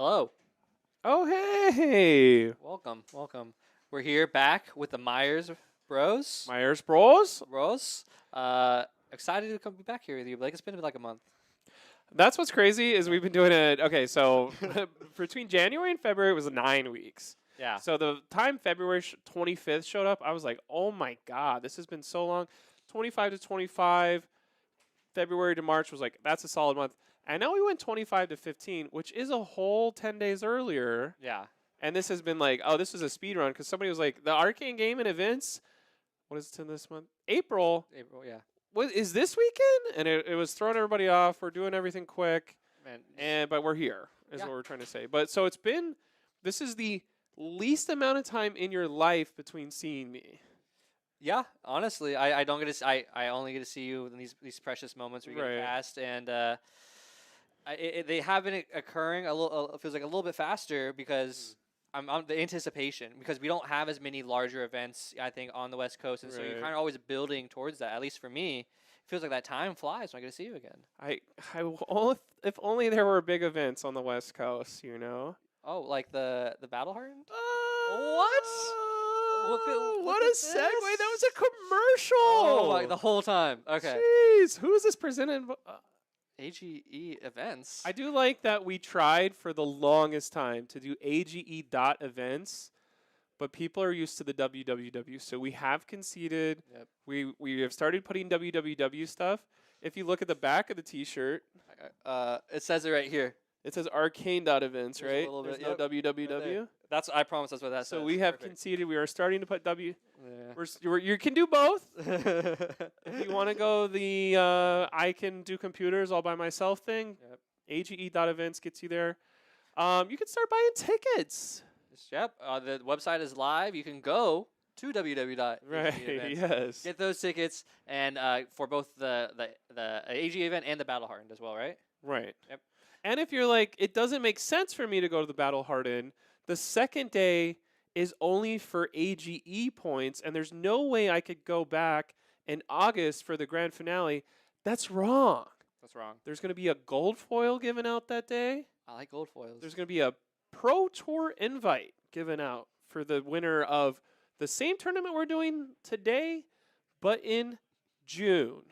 Hello. Oh, hey. Welcome. We're here back with the Myers Bros. Myers Bros. Bros. Excited to come be back here with you, Blake. It's been like a month. That's what's crazy is we've been doing it. Okay, so between January and February, it was 9 weeks. Yeah. So the time February 25th showed up, I was like, oh my God, this has been so long. 25 to 25, February to March was like, that's a solid month. And now we went 25 to 15, which is a whole 10 days earlier. Yeah. And this has been like, oh, this was a speed run because somebody was like, the arcane game and events, what is it in this month? April, yeah. what is this weekend? And it was throwing everybody off. We're doing everything quick, Man. but we're here is Yeah. what we're trying to say. But so this is the least amount of time in your life between seeing me. Yeah, honestly, I don't get to I only get to see you in these precious moments where you Right. get past, and they have been occurring a little. It feels like a little bit faster because I'm the anticipation because we don't have as many larger events I think on the West Coast, and so you're Right. kind of always building towards that. At least for me, it feels like that time flies when I get to see you again. If only there were big events on the West Coast, you know. Oh, like the Battle Hardened? What? Look A at segue! this. That was a commercial. Oh, like the whole time. Okay. Jeez, who is this presented? AGE events. I do like that we tried for the longest time to do AGE.events, but people are used to the www. So we have conceded. Yep. We have started putting www stuff. If you look at the back of the T-shirt, It says it right here. it says arcane.events, There's a right? little There's bit, no yep, www. I promise that's what that says. So we have Perfect. conceded. We are starting to put w. Yeah. You can do both. If you want to go the I can do computers all by myself thing, Yep. AGE.events gets you there. You can start buying tickets. Yep. The website is live. You can go to www.age.events. Right. Yes. Get those tickets and for both the AG event and the Battle Hardened as well, right? Right. Yep. And if you're like, it doesn't make sense for me to go to the Battle Hardened, the second day is only for AGE points, and there's no way I could go back in August for the grand finale. That's wrong. That's wrong. There's going to be a gold foil given out that day. I like gold foils. There's going to be a Pro Tour invite given out for the winner of the same tournament we're doing today, but in June.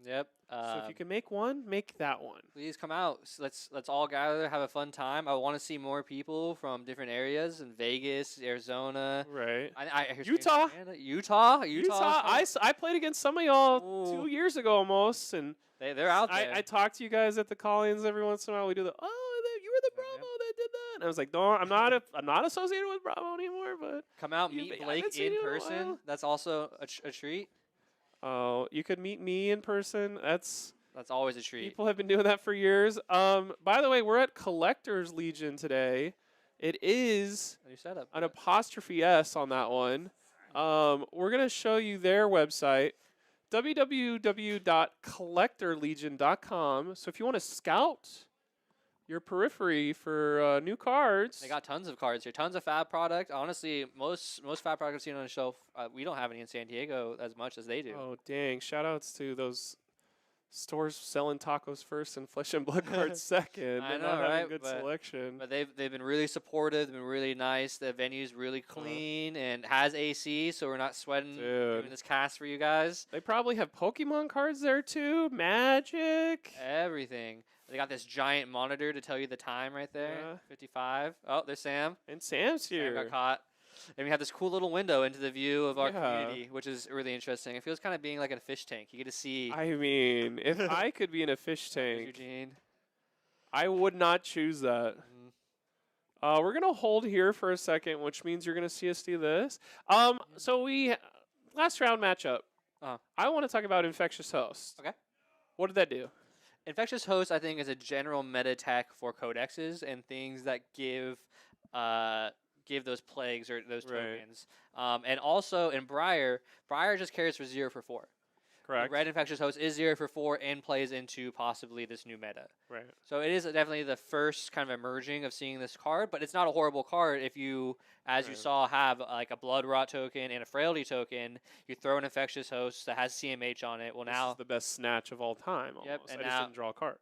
Yep. So if you can make one, make that one. Please come out. Let's all gather, have a fun time. I want to see more people from different areas in Vegas, Arizona. Right. I hear Utah. Utah. I played against some of y'all Ooh. 2 years ago almost, and They're out there. I talk to you guys at the call-ins every once in a while. We do you were the Bravo that did that, and I was like, no, I'm not associated with Bravo anymore, but Come out, You- meet I haven't Blake seen in you in a person. while. That's also a treat. oh, you could meet me in person. That's always a treat. People have been doing that for years. By the way, we're at Collectors Legion today. It is A new setup. an apostrophe S on that one. We're going to show you their website, www.collectorlegion.com. So if you want to scout your periphery for new cards. They got tons of cards here, tons of fab product. Honestly, most fab product I've seen on the shelf, we don't have any in San Diego as much as they do. Oh, dang. Shout-outs to those stores selling tacos first and flesh and blood cards second. I They're know, not having right? good But- selection. But they've been really supportive. They've been really nice. The venue's really clean and has AC, so we're not sweating doing Dude. this cast for you guys. They probably have Pokemon cards there too. Magic. Everything. They got this giant monitor to tell you the time right there. Yeah. 55. Oh, there's Sam. And Sam's Sam here. got caught. And we have this cool little window into the view of our Yeah. community, which is really interesting. It feels kind of being like in a fish tank. You get to see. I mean, if I could be in a fish There's tank, Eugene. I would not choose that. Mhm. We're gonna hold here for a second, which means you're gonna see us do this. So we last round matchup. Uh-huh. I want to talk about infectious host. Okay. What did that do? Infectious Host, I think, is a general meta tech for codexes and things that give those plagues or those Right. tokens. And also in Briar just carries for 0 for 4. Correct. Red Infectious Host is 0 for 4 and plays into possibly this new meta. Right. So it is definitely the first kind of emerging of seeing this card, but it's not a horrible card if you, as you Right. saw, have like a Blood Rot token and a Frailty token. You throw an Infectious Host that has CMH on it. Well, This now is the best snatch of all time. Almost. Yep, and I just now- didn't draw a card.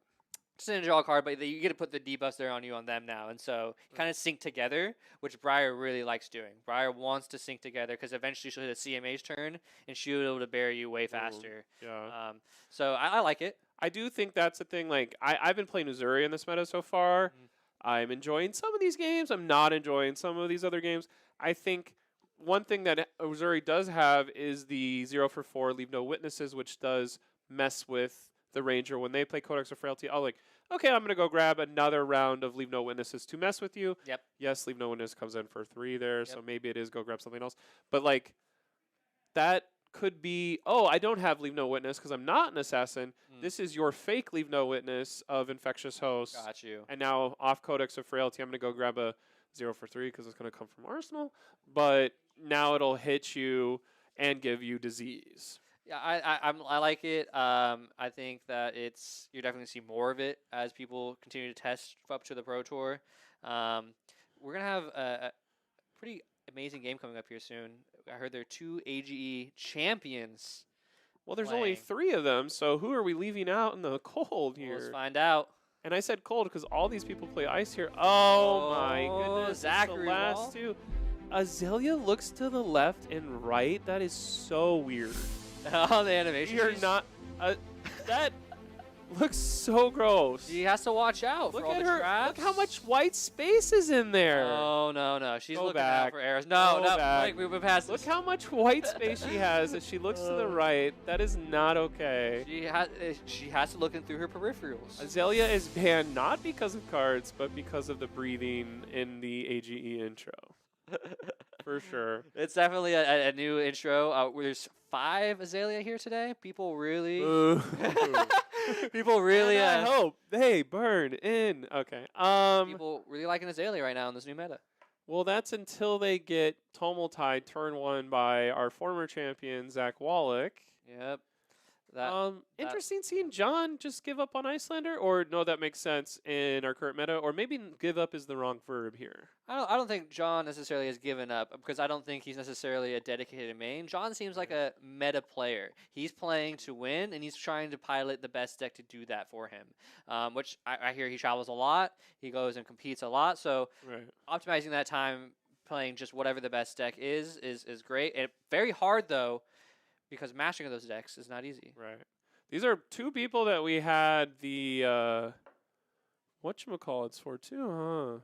Just an draw card, but you get to put the debuffs there on you on them now, and so kind of sync together, which Briar really likes doing. Briar wants to sync together because eventually she'll hit a CMA's turn, and she'll be able to bury you way faster. Yeah. So I like it. I do think that's the thing. Like, I've been playing Uzuri in this meta so far. Mhm. I'm enjoying some of these games. I'm not enjoying some of these other games. I think one thing that Uzuri does have is the 0 for 4, leave no witnesses, which does mess with the Ranger. When they play Codex of Frailty, I'll like, okay, I'm going to go grab another round of leave no witnesses to mess with you. Yep. Yes, leave no witness comes in for 3 there, Yep. so maybe it is go grab something else. But, like, that could be, oh, I don't have leave no witness because I'm not an assassin. This is your fake leave no witness of infectious host. Got you. And now off Codex of Frailty, I'm going to go grab a 0 for 3 because it's going to come from Arsenal. But now it'll hit you and give you disease. Yeah, I like it. I think that you're definitely gonna see more of it as people continue to test up to the Pro Tour. We're gonna have a pretty amazing game coming up here soon. I heard there are 2 AGE champions. Well, there's only playing. 3 of them, so who are we leaving out in the cold here? Let's find out. And I said cold because all these people play ice here. Oh my goodness, Zachary the last 2. Azalea looks to the left and right. That is so weird. Oh, the animation. You're not. That looks so gross. She has to watch out Look for all at the her. traps. Look how much white space is in there. Oh no! She's Go looking back. out for arrows. No, Go no. back. We've been past Look this. how much white space she has as she looks to the right. That is not okay. She has to look in through her peripherals. Azalea is banned not because of cards, but because of the breathing in the AGE intro. For sure. It's definitely a new intro. There's 5 Azalea here today. People really, people really. And I hope they burn in. Okay. People really liking Azalea right now in this new meta. Well, that's until they get tumultied turn 1 by our former champion Zach Wallach. Yep. Interesting seeing John just give up on Icelander, or no, that makes sense in our current meta, or maybe give up is the wrong verb here. I don't think John necessarily has given up because I don't think he's necessarily a dedicated main. John seems like a meta player. He's playing to win, and he's trying to pilot the best deck to do that for him. Which I hear he travels a lot. He goes and competes a lot. So optimizing that time playing just whatever the best deck is great. And very hard though, because mastering those decks is not easy. Right. These are 2 people that we had the whatchamacallits for too, huh?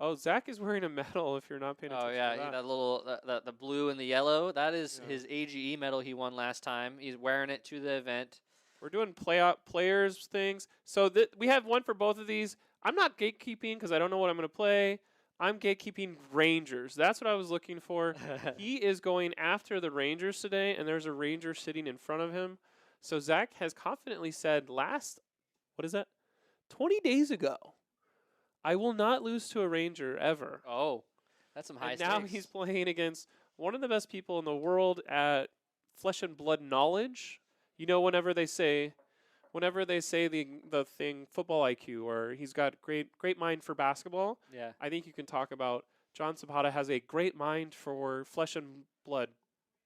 Oh, Zach is wearing a medal if you're not paying attention. Oh yeah, to that. that little the blue and the yellow. That is his AGE medal he won last time. He's wearing it to the event. We're doing players things. So we have one for both of these. I'm not gatekeeping because I don't know what I'm going to play. I'm gatekeeping Rangers. That's what I was looking for. He is going after the Rangers today, and there's a Ranger sitting in front of him. So Zach has confidently said 20 days ago, I will not lose to a Ranger ever. Oh, that's some high And now stakes. he's playing against one of the best people in the world at flesh and blood knowledge. You know, whenever they say the thing football IQ, or he's got great mind for basketball. Yeah. I think you can talk about John Zapata has a great mind for flesh and blood.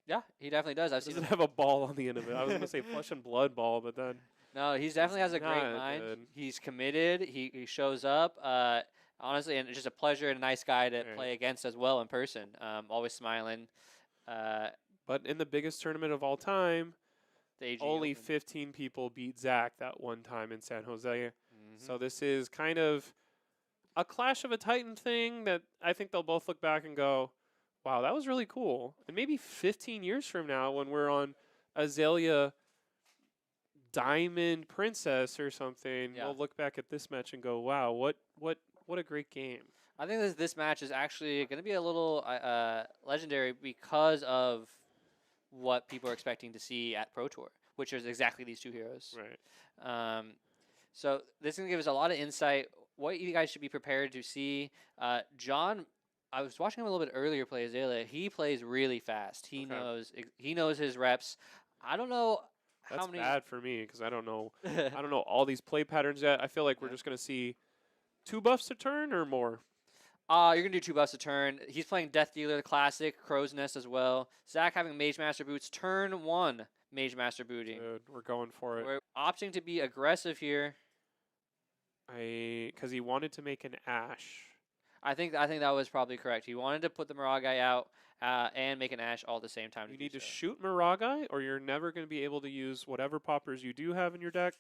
Yeah, he definitely does. I've seen Doesn't him. have a ball on the end of it. I was going to say flesh and blood ball, but then No, he definitely has a great not mind. good. He's committed. He shows up. Honestly, and it's just a pleasure and a nice guy to Right. play against as well in person. Always smiling. But in the biggest tournament of all time, The AG only Open. 15 people beat Zach that one time in San Jose. Mhm. So this is kind of a Clash of a Titan thing that I think they'll both look back and go, wow, that was really cool. And maybe 15 years from now when we're on Azalea Diamond Princess or something, Yeah. we'll look back at this match and go, wow, what a great game. I think this match is actually going to be a little legendary because of what people are expecting to see at Pro Tour, which is exactly these 2 heroes. Right. So this is going to give us a lot of insight, what you guys should be prepared to see. John, I was watching him a little bit earlier play Azalea. He plays really fast. He knows his reps. I don't know That's how many. bad for me because I don't know all these play patterns yet. I feel like we're Yeah. just going to see 2 buffs a turn or more. You're going to do 2 buffs a turn. He's playing Death Dealer, the classic, Crow's Nest as well. Zach having Mage Master Boots, turn 1 Mage Master Booting. Dude, we're going for it. We're opting to be aggressive here. Because he wanted to make an Ash. I think that was probably correct. He wanted to put the Miragai out and make an Ash all at the same time. You to need do to so. shoot Miragai, or you're never going to be able to use whatever poppers you do have in your deck.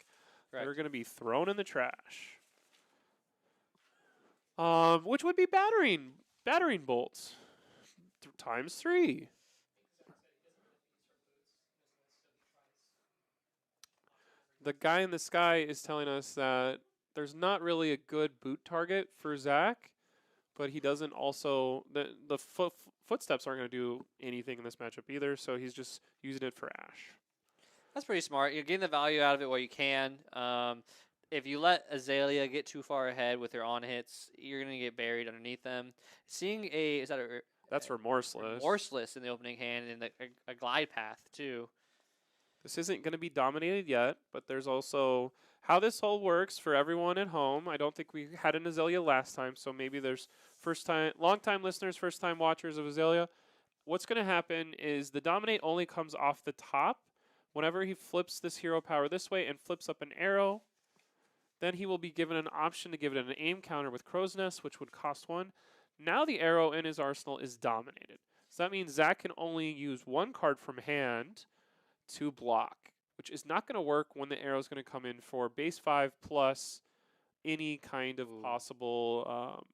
Correct. They're going to be thrown in the trash. Which would be battering bolts times 3. The guy in the sky is telling us that there's not really a good boot target for Zach, but he doesn't also the footsteps aren't going to do anything in this matchup either, so he's just using it for Ash. That's pretty smart. You're getting the value out of it while you can. If you let Azalea get too far ahead with her on hits, you're going to get buried underneath them. Seeing That's remorseless. remorseless in the opening hand and a glide path too. This isn't going to be dominated yet, but there's also how this whole works for everyone at home. I don't think we had an Azalea last time, so maybe there's long-time listeners, first-time watchers of Azalea. What's going to happen is the dominate only comes off the top. Whenever he flips this hero power this way and flips up an arrow, then he will be given an option to give it an aim counter with Crow's Nest, which would cost 1. Now the arrow in his arsenal is dominated. So that means Zach can only use 1 card from hand to block, which is not going to work when the arrow is going to come in for base 5 plus any kind of possible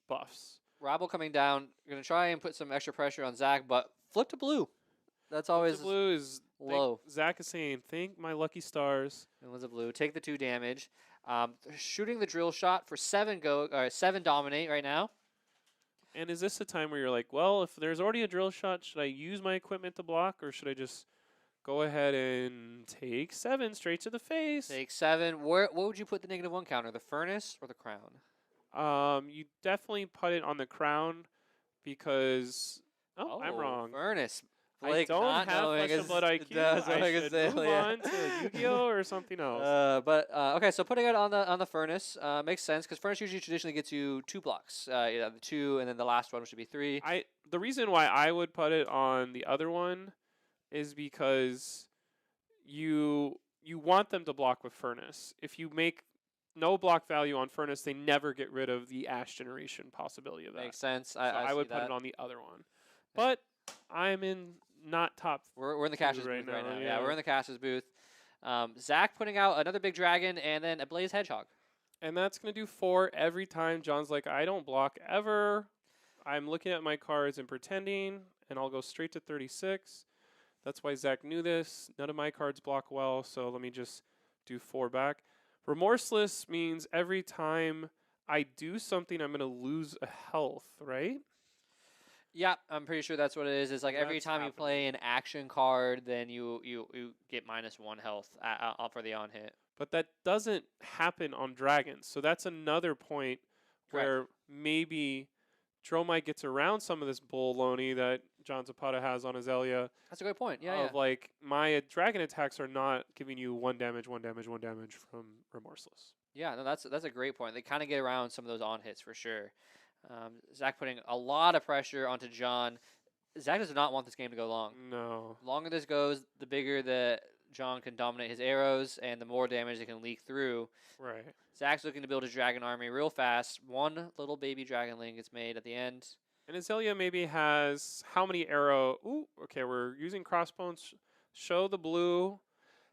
buffs. Rabble coming down, going to try and put some extra pressure on Zach, but flip to blue. That's always Blue is low. Zach is saying, "Thank my lucky stars." And was a blue. Take the 2 damage. Shooting the drill shot for 7 dominate right now. And is this a time where you're like, well, if there's already a drill shot, should I use my equipment to block, or should I just go ahead and take 7 straight to the face? Take 7. What would you put the -1 counter? The furnace or the crown? You definitely put it on the crown because I'm wrong. Furnace. I Blake don't not have knowing Flesh and his- Blood IQ. does I knowing should his move Azalea. on to Yu-Gi-Oh or something else. Okay, so putting it on the furnace makes sense because furnace usually traditionally gets you 2 blocks. The 2 and then the last one which would be 3. The reason why I would put it on the other one is because you want them to block with Furnace. If you make no block value on Furnace, they never get rid of the Ash generation possibility of that. Makes sense. So I would put it on the other one. But I'm in not top. We're in the Cash's right booth right now. now, Yeah, yeah. we're in the Cash's booth. Zach putting out another big dragon and then a Blaze Hedgehog. And that's going to do 4 every time. John's like, I don't block ever. I'm looking at my cards and pretending, and I'll go straight to 36. That's why Zach knew this. None of my cards block well, so let me just do 4 back. Remorseless means every time I do something, I'm going to lose a health, right? Yeah, I'm pretty sure that's what it is. It's like every That's time you play an action card, then you get -1 health for the on hit. But that doesn't happen on dragons. So that's another point where maybe Dromai gets around some of this baloney that John Zapata has on Azalea. That's a great point. Yeah, Of like, my dragon attacks are not giving you 1 damage, 1 damage, 1 damage from Remorseless. Yeah, no, that's a great point. They kind of get around some of those on hits for sure. Zach putting a lot of pressure onto John. Zach does not want this game to go long. No. The longer this goes, the bigger that John can dominate his arrows and the more damage they can leak through. Right. Zach's looking to build a dragon army real fast. 1 little baby dragonling gets made at the end. And Azalea maybe has how many arrow? Ooh, okay, we're using crossbones. Show the blue.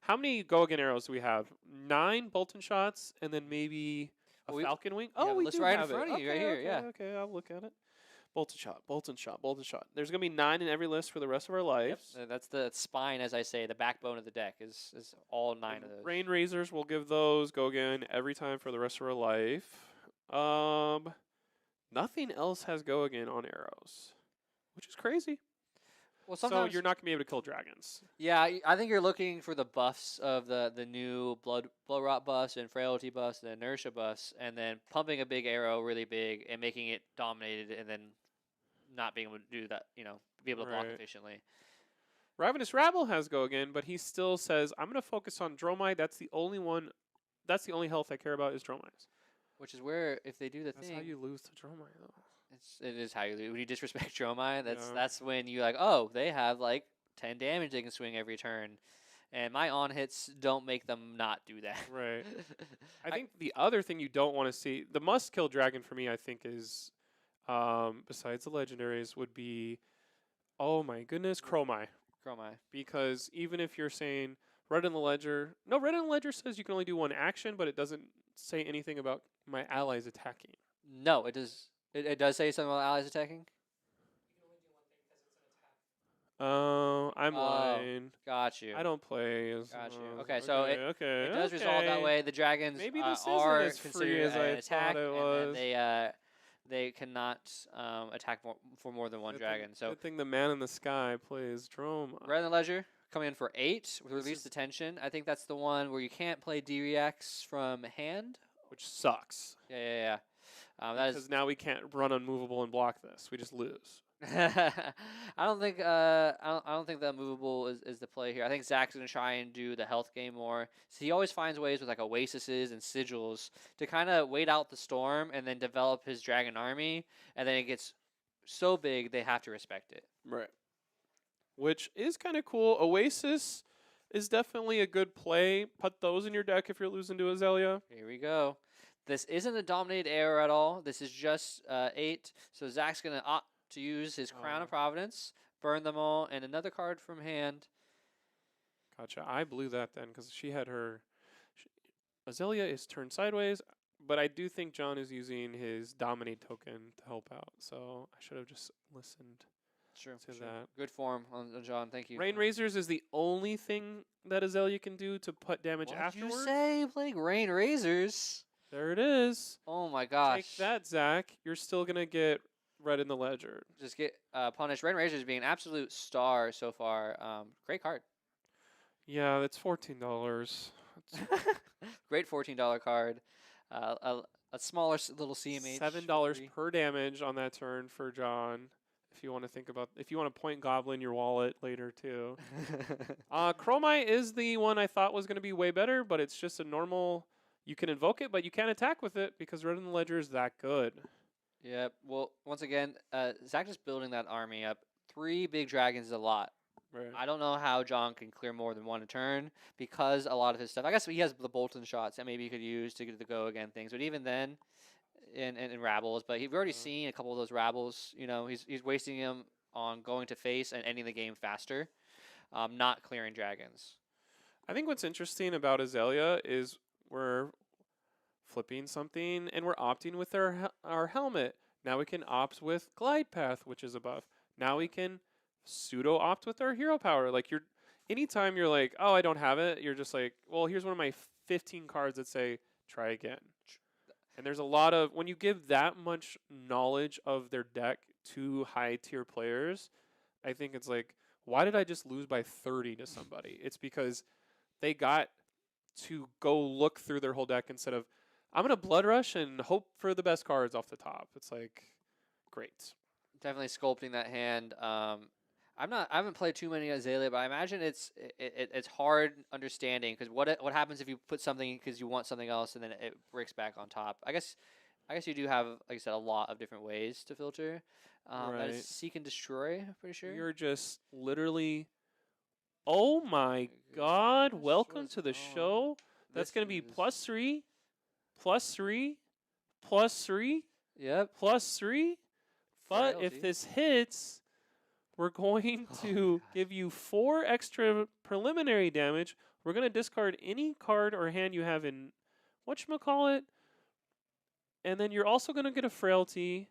How many go-again arrows do we have? 9 Bolton shots and then maybe a Falcon Wing? have Oh, a we list do right in have front it. of you, right here, Okay, yeah. Okay, I'll look at it. Bolton shot, Bolton shot, Bolton shot, Bolton shot. There's going to be 9 in every list for the rest of our lives. That's the spine, as I say, the backbone of the deck is all 9 of those. Rain Razors will give those go again every time for the rest of our life. Nothing else has go again on arrows, which is crazy. Well, So sometimes you're not going to be able to kill dragons. yeah, I think you're looking for the buffs of the new blood rot buffs and frailty buffs and inertia buffs, and then pumping a big arrow really big and making it dominated, and then not being able to do that, be able to block Right. efficiently. Ravenous Rabble has go again, but he still says, I'm going to focus on Dromai. That's the only one. That's the only health I care about is Dromai's. Which is where if they do the That's thing, how you lose to Dromai, though. it is how you lose. When you disrespect Dromai, Yeah. that's when you like, oh, they have like 10 damage they can swing every turn. and my on hits don't make them not do that. Right. I think the other thing you don't want to see, the must kill dragon for me, I think is, besides the legendaries, would be, oh my goodness, Dromai. Dromai. Because even if you're saying Red in the Ledger, no, Red in the Ledger says you can only do one action, but it doesn't say anything about my allies attacking. No, it does. It does say something about allies attacking. Oh, I'm Oh, lying. got you. I don't play as. Got you. Okay, so okay, it does resolve that way. The dragons Maybe this isn't are as free considered as I an attack, thought it and was. then they cannot attack for more than one dragon. So Good thing the man in the sky plays Dromai. Red in the Ledger coming in for 8 with This release is- detention. I think that's the one where you can't play D-Reacts from hand. Which sucks. Yeah. That Because now we can't run unmovable and block this. We just lose. I don't think I don't think that movable is the play here. I think Zach's gonna try and do the health game more. So he always finds ways with like oasises and sigils to kind of wait out the storm and then develop his dragon army, and then it gets so big they have to respect it. Right. Which is kind of cool. Oasis is definitely a good play. Put those in your deck if you're losing to Azalea. Here we go. This isn't a dominated era at all. This is just 8. So Zach's gonna opt to use his Crown of Providence, burn them all, and another card from hand. Gotcha. I blew that then because she had her. Azalea is turned sideways, but I do think John is using his dominate token to help out. So I should have just listened Sure. to that. Good form on John. Thank you. Rain Razors is the only thing that Azalea can do to put damage What afterwards. you say? Playing Rain Razors? There it is. Oh my gosh. Take that, Zach. You're still going to get Red in the Ledger. Just get punished. Rain Razors being an absolute star so far. Great card. Yeah, that's $14. Great $14 card. A smaller little CMH. $7 free. per damage on that turn for John. If you want to think about, if you want to point Goblin your wallet later too. Dromai is the one I thought was going to be way better, but it's just a normal. You can invoke it, but you can't attack with it because Red in the Ledger is that good. Yep. Well, once again, Zach just building that army up. 3 big dragons is a lot. Right. I don't know how John can clear more than 1 a turn because a lot of his stuff. I guess he has the Bolton shots that maybe he could use to get the go again things. But even then, in Rabbles, but we've already seen a couple of those Rabbles. You know, he's wasting them on going to face and ending the game faster, not clearing dragons. I think what's interesting about Azalea is we're flipping something and we're opting with our helmet. Now we can opt with glide path, which is a buff. Now we can pseudo opt with our hero power. Like anytime you're like, oh, I don't have it, you're just like, well, here's one of my 15 cards that say try again. And there's a lot of, when you give that much knowledge of their deck to high tier players, I think it's like, why did I just lose by 30 to somebody? It's because they got to go look through their whole deck instead of, I'm going to blood rush and hope for the best cards off the top. It's like, great. Definitely sculpting that hand. I haven't played too many Azalea, but I imagine it's hard understanding because what happens if you put something because you want something else and then it breaks back on top. I guess you do have, like I said, a lot of different ways to filter. That Right. is seek and destroy. I'm pretty sure. You're just literally, oh my God! Gosh, Welcome what's to the going on? show. That's This going to be is- +3, +3, +3, Yep. +3. But Frailty. if this hits, we're going Oh, to gosh. give you 4 extra preliminary damage. We're going to discard any card or hand you have in whatchamacallit. And then you're also going to get a frailty.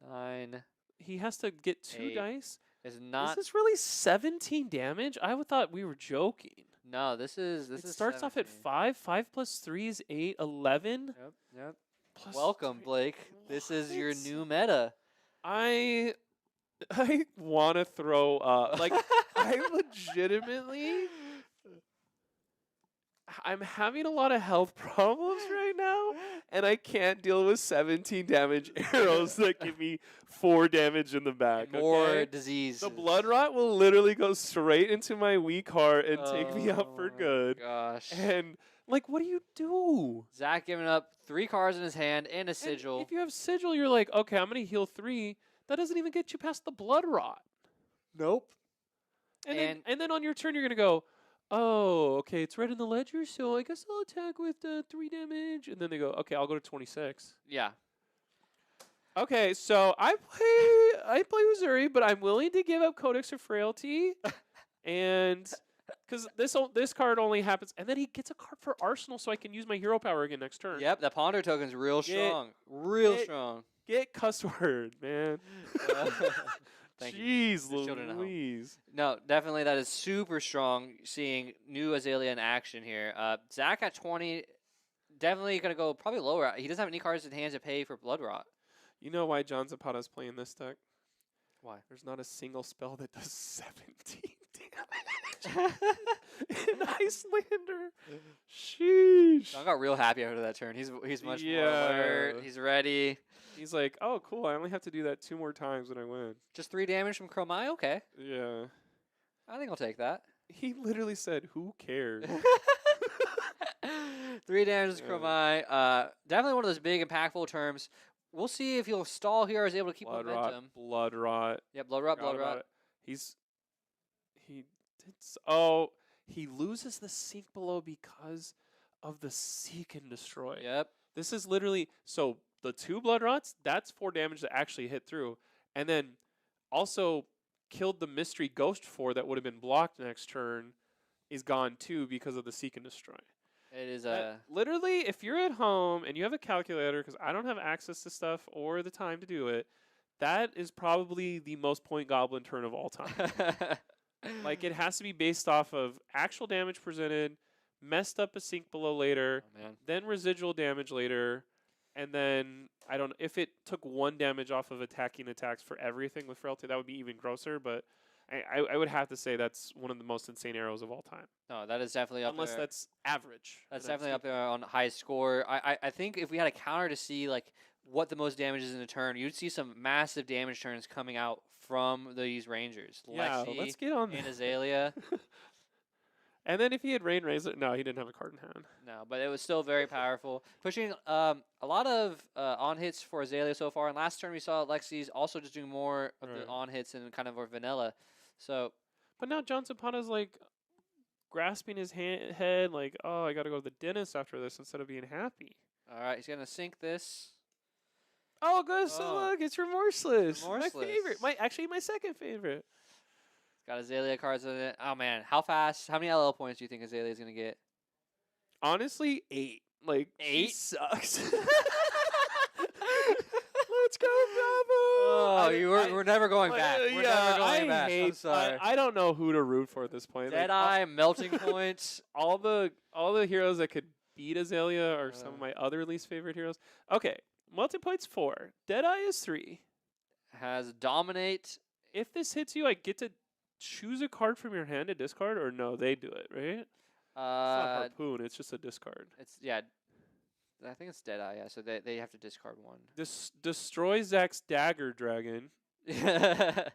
9 He has to get 2 8. dice. is not. Is this really 17 damage? I thought we were joking. No, this is. It starts off at 17. 5. 5 plus 3 is 8. 11. Yep. Plus Welcome, 3. Blake. This is your What? new meta. I want to throw up. Like, I legitimately, I'm having a lot of health problems right now, and I can't deal with 17 damage arrows that give me 4 damage in the back. More okay? disease. The blood rot will literally go straight into my weak heart and take me out for good. Gosh. And, like, what do you do? Zach giving up 3 cards in his hand and a And sigil. if you have sigil, you're like, okay, I'm going to heal 3. That doesn't even get you past the blood rot. Nope. And then on your turn, you're going to go, oh, okay, it's red in the ledger, so I guess I'll attack with 3 damage. And then they go, okay, I'll go to 26. Yeah. Okay, so I play Missouri, but I'm willing to give up Codex of Frailty, and because this card only happens, and then he gets a card for Arsenal, so I can use my hero power again next turn. Yep, that Ponder token's real strong. Real strong. Get cuss word, man. Thank Jeez The children at home. Louise. No, definitely that is super strong. Seeing new Azalea in action here. Zach at 20, definitely gonna go probably lower. He doesn't have any cards in hand to pay for Blood Rot. You know why John Zapata's playing this deck? Why? There's not a single spell that does 17 damage in Icelander. Sheesh. John got real happy after that turn. He's much more Yeah. alert. He's ready. He's like, oh, cool. I only have to do that 2 more times when I win. Just 3 damage from Dromai? Okay. Yeah. I think I'll take that. He literally said, who cares? 3 damage to Yeah. Dromai. Definitely one of those big, impactful terms. We'll see if he'll stall here or is able to keep Blood momentum. rot. Blood rot. Yeah, Blood Rot, Forgot Blood about Rot. it. He loses the Sink Below because of the Seek and Destroy. Yep. This is literally, so the 2 Blood Rots, that's 4 damage that actually hit through. And then also killed the Mystery Ghost 4 that would have been blocked next turn is gone too because of the Seek and Destroy. It is Literally, if you're at home and you have a calculator, because I don't have access to stuff or the time to do it, that is probably the most point goblin turn of all time. Like, it has to be based off of actual damage presented, messed up a Sink Below later, Oh, man. then residual damage later, and then, I don't know, if it took 1 damage off of attacking attacks for everything with Frailty, that would be even grosser, but I would have to say that's one of the most insane arrows of all time. No, that is definitely up Unless there. that's average. That's And definitely up there on highest score. I think if we had a counter to see like what the most damage is in a turn, you'd see some massive damage turns coming out from these Rangers. Yeah, Lexi let's get on and that. Azalea. And then if he had Rain Razor, no, he didn't have a card in hand. No, but it was still very powerful. Pushing a lot of on hits for Azalea so far. And last turn we saw Lexi's also just doing more of the Right. on hits and kind of more vanilla. So But now John Zapata's like grasping his head, like, oh, I got to go to the dentist after this instead of being happy. all right, he's gonna sink this. Oh, good. So Oh. look, it's Remorseless. My Remorseless. favorite. My second favorite. Got Azalea cards in it. Oh man, how fast? How many LL points do you think Azalea's gonna get? Honestly, 8. Like, she 8? sucks. Let's go, Bravo. Oh, we're never going back. We're never going back. I'm hate, sorry. I don't know who to root for at this point. Like, Deadeye, melting points. all the heroes that could beat Azalea are some of Uh. my other least favorite heroes. Okay, multipoint's 4. Deadeye is 3. Has dominate. If this hits you, I get to choose a card from your hand to discard, or no, they do it, right? It's not Harpoon, it's just a discard. It's yeah. I think it's Deadeye. Yeah, so they have to discard one. Destroy Zach's Dagger Dragon. Dragon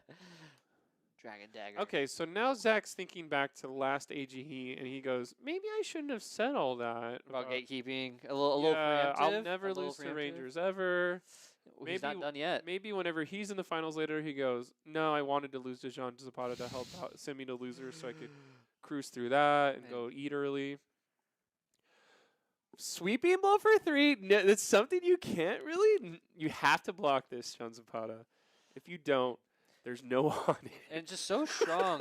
dagger. Okay, so now Zach's thinking back to the last AGE, and he goes, maybe I shouldn't have said all that. About gatekeeping, a little yeah, preemptive. I'll never a little lose to preemptive. Rangers ever. Well, he's not Maybe- done yet. Maybe whenever he's in the finals later, he goes, no, I wanted to lose to John Zapata to help out, send me to losers so I could cruise through that and Man. go eat early. Sweeping blow for 3, no, that's something you can't really, you have to block this, John Zapata. If you don't, there's no on it. And just so strong,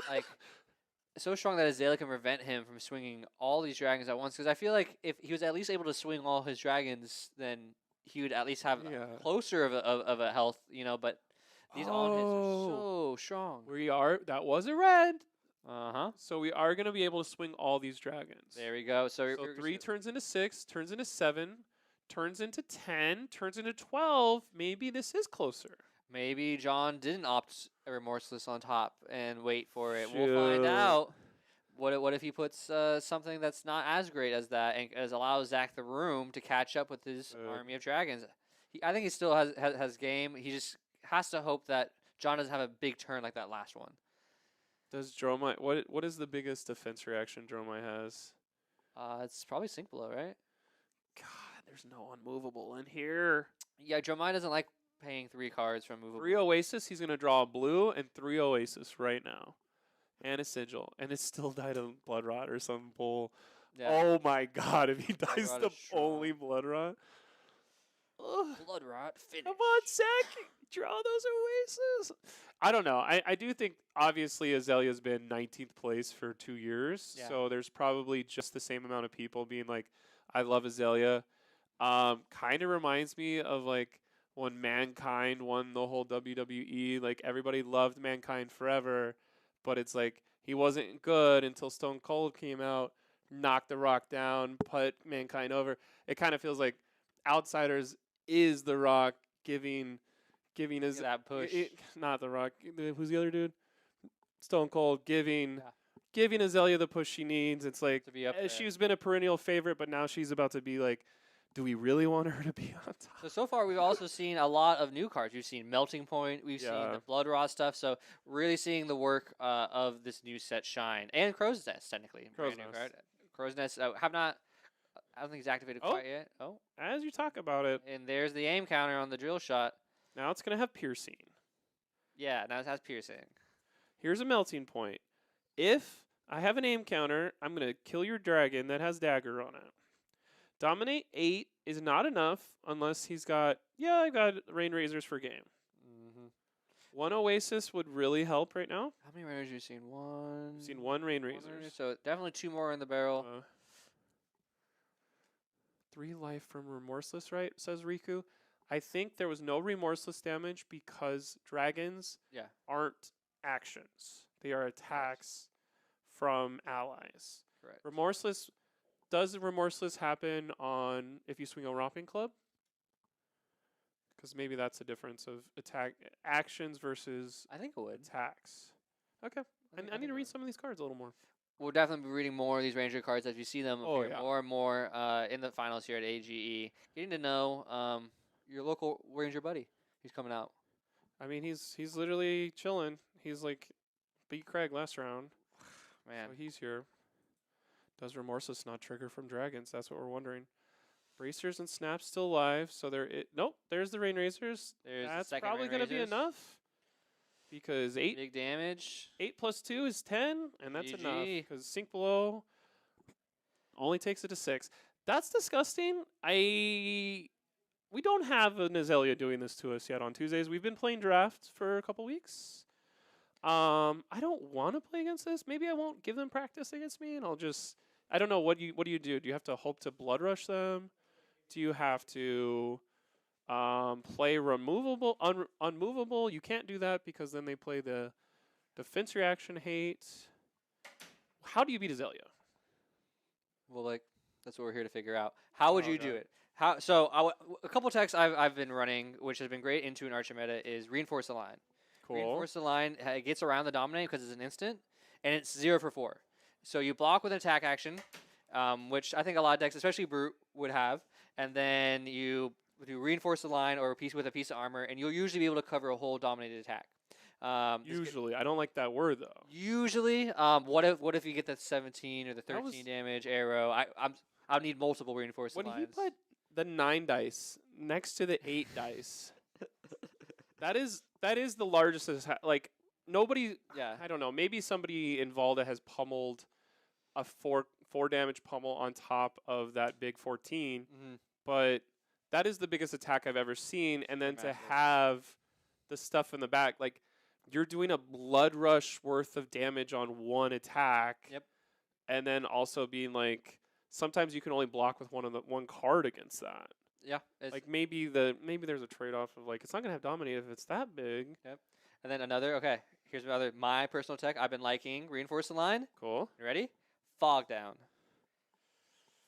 like so strong that Azalea can prevent him from swinging all these dragons at once. Because I feel like if he was at least able to swing all his dragons, then he would at least have Yeah. closer of a health, you know. But these on hits are so strong. That was a red. Uh-huh. So we are going to be able to swing all these dragons. There we go. So, So 3 turns into 6, turns into 7, turns into 10, turns into 12. Maybe this is closer. maybe John didn't opt a remorseless on top and wait for it. We'll find Shoot. out. What if he puts something that's not as great as that and as allows Zach the room to catch up with his army of dragons? I think he still has game. He just has to hope that John doesn't have a big turn like that last one. Does Dromai, what is the biggest defense reaction Dromai has? It's probably sink below, right? God, there's no unmovable in here. Yeah, Dromai doesn't like paying 3 cards from movable. 3 Oasis, he's going to draw a blue and 3 Oasis right now. and a sigil, and it still died of blood rot or some bull. Yeah. Oh my god, if he Blood dies rot to is strong. only blood rot. Ugh. Blood rot finish. Come on, Zach. Draw those oases. I don't know. I do think, obviously, Azalea's been 19th place for 2 years. Yeah. So there's probably just the same amount of people being like, I love Azalea. Kind of reminds me of, like, when Mankind won the whole WWE. Like, everybody loved Mankind forever. But it's like, he wasn't good until Stone Cold came out, knocked The Rock down, put Mankind over. It kind of feels like Outsiders is The Rock giving his that push. not The Rock. Who's the other dude? Stone Cold giving Yeah. giving Azalea the push she needs. It's like To be up there. she's been a perennial favorite, but now she's about to be like, do we really want her to be on top? So far, we've also seen a lot of new cards. We've seen Melting Point. We've seen Yeah. the Blood Rot stuff. So really seeing the work of this new set shine. And Crow's Nest, technically. Crow's Brand new Nest. card. Crow's Nest, I don't think it's activated Oh. quite yet. Oh. As you talk about it, And there's the aim counter on the drill shot. now it's gonna have piercing. Yeah, now it has piercing. Here's a melting point. If I have an aim counter, I'm gonna kill your dragon that has dagger on it. Dominate 8 is not enough unless he's got, I've got Rain Razors for game. Mm-hmm. 1 Oasis would really help right now. How many Rainers have you seen? One. I've seen 1 Rain one Razors. Rainer, so definitely 2 more in the barrel. 3 life from Remorseless, right? Says Riku. I think there was no Remorseless damage because dragons Yeah. aren't actions. They are attacks from allies. Correct. Remorseless, does Remorseless happen on if you swing a Romping Club? Because maybe that's a difference of attack actions versus I think it would. attacks. Okay. I need to read some of these cards a little more. We'll definitely be reading more of these Ranger cards as we see them Oh, appear yeah. more and more in the finals here at AGE. Getting to know your local Ranger buddy who's coming out. I mean, he's literally chilling. He's like beat Craig last round. Man. So he's here. Does Remorseless not trigger from dragons? That's what we're wondering. Bracers and Snaps still alive, so nope, there's the Rain Razors. There's the That's second probably Rain going to be Razors. enough. Because 8 Big damage. plus 2 is 10, and that's enough. GG. Because Sink Below only takes it to 6. That's disgusting. We don't have an Azalea doing this to us yet on Tuesdays. We've been playing draft for a couple weeks. I don't want to play against this. Maybe I won't give them practice against me, and I don't know. What do you do? Do you have to hope to blood rush them? Do you have to play removable, unmovable? You can't do that because then they play the defense reaction hate. How do you beat Azalea? Well, that's what we're here to figure out. How would Oh, you do God. it? A couple techs I've been running, which has been great into an Archer meta, is Reinforce the Line. Cool. Reinforce the Line gets around the Dominate because it's an instant, and it's 0 for 4. So you block with an attack action, which I think a lot of decks, especially Brute, would have, and then you do Reinforce the Line or a piece with a piece of armor, and you'll usually be able to cover a whole dominated attack. Usually, I don't like that word though. Usually, what if you get the 17 or the 13 damage arrow? I need multiple Reinforce the When Lines. he put the 9 dice next to the 8 dice, that is the largest. Like nobody. Yeah. I don't know. Maybe somebody in Valda has pummeled a 4 damage pummel on top of that big 14, Mm-hmm. but that is the biggest attack I've ever seen. And then to Massive. have the stuff in the back, like you're doing a blood rush worth of damage on one attack. Yep. And then also being like, sometimes you can only block with one card against that. Yeah. Like maybe there's a trade off of like it's not gonna have dominate if it's that big. And then here's another, my personal tech. I've been liking Reinforce the Line. Cool. You ready? Fog Down.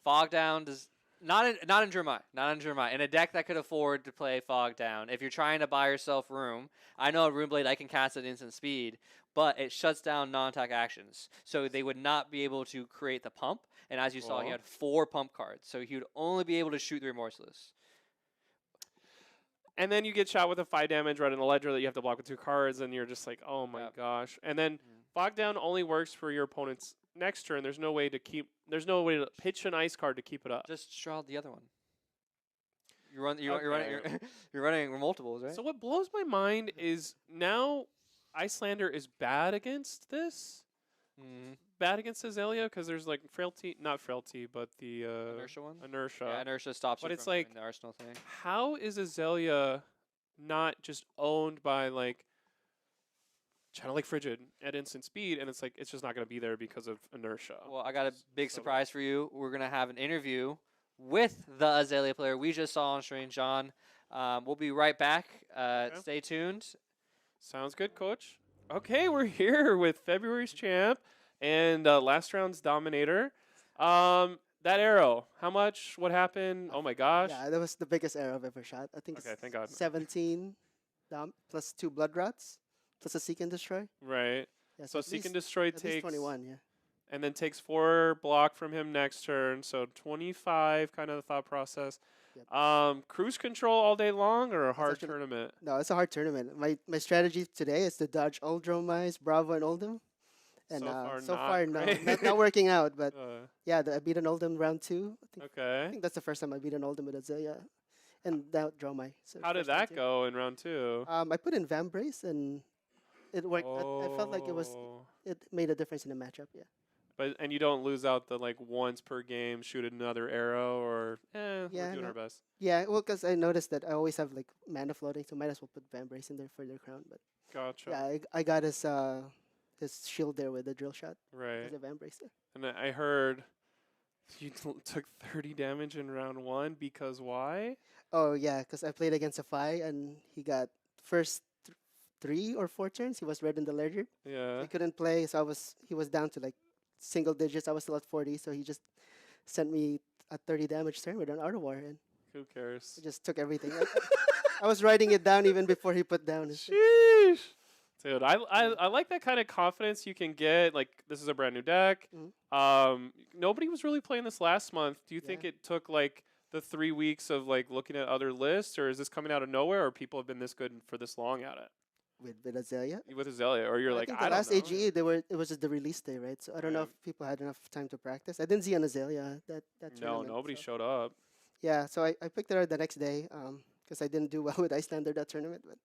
Fog Down does not in Dromai. Not in Dromai. In a deck that could afford to play Fog Down. If you're trying to buy yourself room, I know at Runeblade I can cast at instant speed, but it shuts down non-attack actions. So they would not be able to create the pump. And as you saw, he Cool. had 4 pump cards. So he would only be able to shoot the Remorseless. And then you get shot with a 5 damage right in the ledger that you have to block with 2 cards, and you're just like, oh my Yep. gosh. And then Fog Down only works for your opponent's next turn. There's no way to pitch an ice card to keep it up. Just Shroud the other one. You're running multiples, right? So what blows my mind is now Icelander is bad against this, Mm. bad against Azalea because there's like frailty, not frailty, but the Inertia one. inertia. Yeah, inertia stops But you it's from like, doing the arsenal thing. how is Azalea not just owned by like Channel Lake Frigid at instant speed, and it's like it's just not going to be there because of inertia. Well, I got a big So surprise for you. We're gonna have an interview with the Azalea player we just saw on screen, John. We'll be right back. Stay tuned. Sounds good, Coach. Okay, we're here with February's champ and last round's dominator. That arrow, how much? What happened? Oh my gosh. Yeah, that was the biggest arrow I've ever shot. I think Okay, it's thank God. 17 plus 2 blood rots plus a seek and destroy. Right. Yeah, So at Seek and least- Destroy at least takes 21, yeah. and then takes 4 block from him next turn. So 25, kind of the thought process. Yep. Cruise control all day long or a hard actually- tournament? No, it's a hard tournament. My strategy today is to dodge all Dromais, Bravo, and Oldham. And So far, not great. not working out. But Uh, yeah, I beat an Oldham round 2. I okay. think that's the first time I beat an Oldham with Azalea. And that Dromai. So How did first time that too. go in round 2? I put in Vam Brace and it worked. I felt like Oh. it made a difference in the matchup. Yeah. And you don't lose out the like once per game shoot another arrow or we're Yeah, doing no. our best. Yeah, well, because I noticed that I always have like mana floating, so might as well put Van Brace in there for their crown. But Gotcha. yeah, I got his shield there with the drill shot Right. as a Van Brace there. And I heard you took 30 damage in round 1 because why? Oh yeah, because I played against a Phi and he got first 3 or 4 turns. He was red in the ledger. Yeah. He couldn't play, so he was down to like single digits. I was still at 40, so he just sent me a 30 damage turn with an Art of War, and Who cares? I just took everything. I was writing it down even before he put down his. Sheesh. Dude, I like that kind of confidence you can get. Like, this is a brand new deck. Nobody was really playing this last month. Do you think Yeah. it took like the 3 weeks of like looking at other lists, or is this coming out of nowhere, or people have been this good for this long at it With Azalea. with Azalea, or you're I like, think I the don't last know. AGE it was just the release day, right? So I don't know Right. if people had enough time to practice. I didn't see an Azalea that No, tournament. nobody so. showed up. Yeah, so I picked it up the next day because I didn't do well with ice standard that tournament, but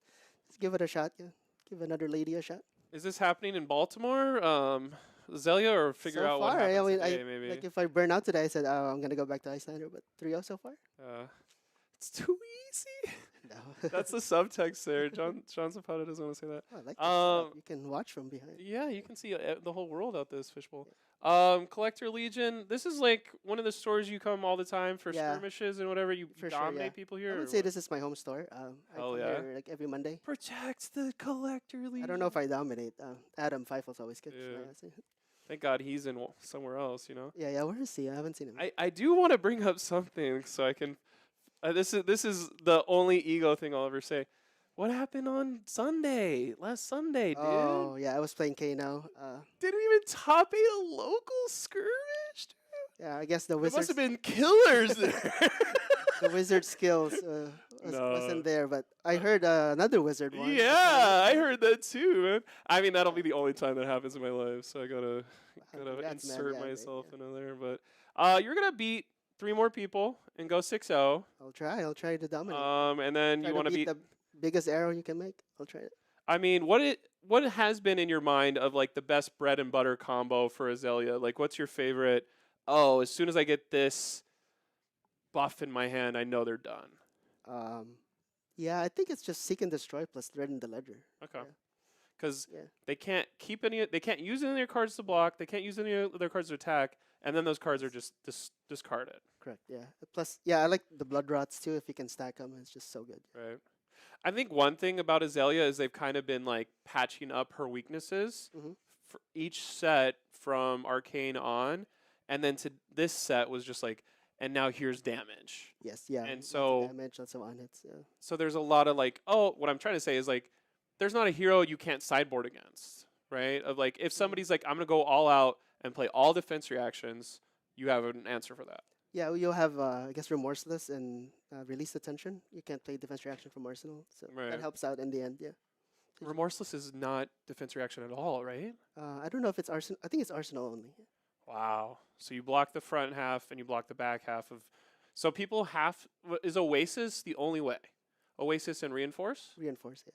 let's give it a shot. Yeah, give another lady a shot. Is this happening in Baltimore, Azalea, or figure so out far, what happens I mean, today? Maybe. like if I burn out today, I said I'm gonna go back to ice standard, but 3-0 so far. It's too easy. No. That's the subtext there. John Zapata doesn't want to say that. Oh, I like that. Um, You can watch from behind. Yeah, you can see the whole world out this fishbowl. Collector Legion. This is like one of the stores you come all the time for Yeah. skirmishes and whatever. You For sure, dominate yeah. people I here. would or say what? this is my home store. I Hell come yeah. here like every Monday. Protect the Collector Legion. I don't know if I dominate. Adam Feifel's always good. Yeah. Yeah, Thank God he's in somewhere else. You know. yeah. Where is he? I haven't seen him. I do want to bring up something so I can. This is the only ego thing I'll ever say. What happened on Sunday? Last Sunday, dude. Oh yeah, I was playing K now. Didn't even top 8 a local skirmish, dude. Yeah, I guess the There must wizards, have been killers there. the wizard skills No. wasn't there, but I heard another wizard one. Yeah, I heard that too, man. I mean, that'll be the only time that happens in my life, so I gotta Congrats, man. insert Yeah, great, myself yeah. in there. But you're gonna beat 3 more people and go 6-0. I'll try to dominate. And then Try you to want to beat beat. the biggest arrow you can make. I'll try it. I mean, what has been in your mind of like the best bread and butter combo for Azalea? Like, what's your favorite? Oh, as soon as I get this buff in my hand, I know they're done. Yeah, I think it's just seek and destroy plus thread in the ledger. Okay. Yeah. Because Yeah. they can't keep any. They can't use any of their cards to block. They can't use any of their cards to attack. And then those cards are just discarded. Correct. Yeah. Plus, yeah, I like the blood rots too. If you can stack them, it's just so good. Right. I think one thing about Azalea is they've kind of been like patching up her weaknesses Mhm. for each set from Arcane on, and then to this set was just like, and now here's damage. Yes. Yeah. And lots of so- damage, lots of on hits. Yeah. So there's a lot of like, oh, what I'm trying to say is like, there's not a hero you can't sideboard against, right? Of like, if somebody's like, I'm gonna go all out and play all defense reactions, you have an answer for that. Yeah, you'll have, I guess, Remorseless and Release the Tension. You can't play Defense Reaction from Arsenal, so Right. that helps out in the end, yeah. Remorseless is not defense reaction at all, right? I don't know if it's Arsenal. I think it's Arsenal only. Wow. So you block the front half and you block the back half of. So people is Oasis the only way? Oasis and Reinforce? Reinforce, yeah.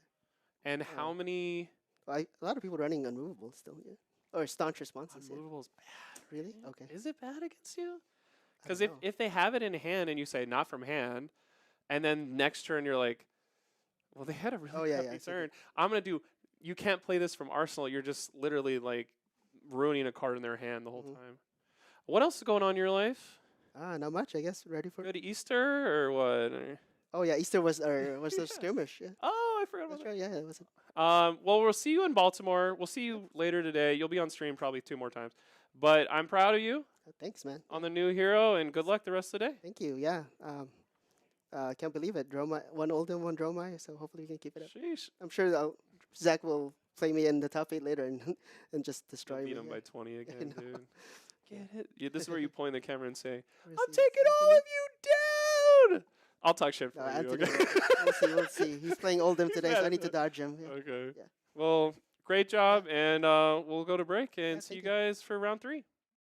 And how many? A lot of people running Unmovable still, yeah. Or staunch responses. Yeah. Unmovable is bad. Really? right? Okay. Is it bad against you? I Because don't know. if they have it in hand and you say not from hand, and then next turn you're like, well, they had a really Oh, yeah, crappy yeah, so turn. I'm gonna do. You can't play this from Arsenal. You're just literally like ruining a card in their hand the whole Mhm. time. What else is going on in your life? Not much. I guess ready for. Go to Easter or what? Oh yeah, Easter was the skirmish. Yeah, Oh, I forgot about that's that. right. Yeah, it was. Well, we'll see you in Baltimore. We'll see you later today. You'll be on stream probably 2 more times. But I'm proud of you Thanks, man. on the new hero, and good luck the rest of the day. Thank you. Yeah. Can't believe it. Dromai, one Oldham, one Dromai. So hopefully we can keep it up. Sheesh. I'm sure Zach will play me in the top 8 later and and just You'll destroy beat me. him yeah. by 20 again, know. dude. Get it? Yeah, this is where you point the camera and say, Where's I'm he? taking all of you down. I'll talk shit No, for you, Anthony. okay? We'll see. We'll see. He's playing Oldham He's today, mad so I at need to that. dodge him. Yeah. Okay. Yeah. Well, great job, and we'll go to break and see you thank you. guys for round 3.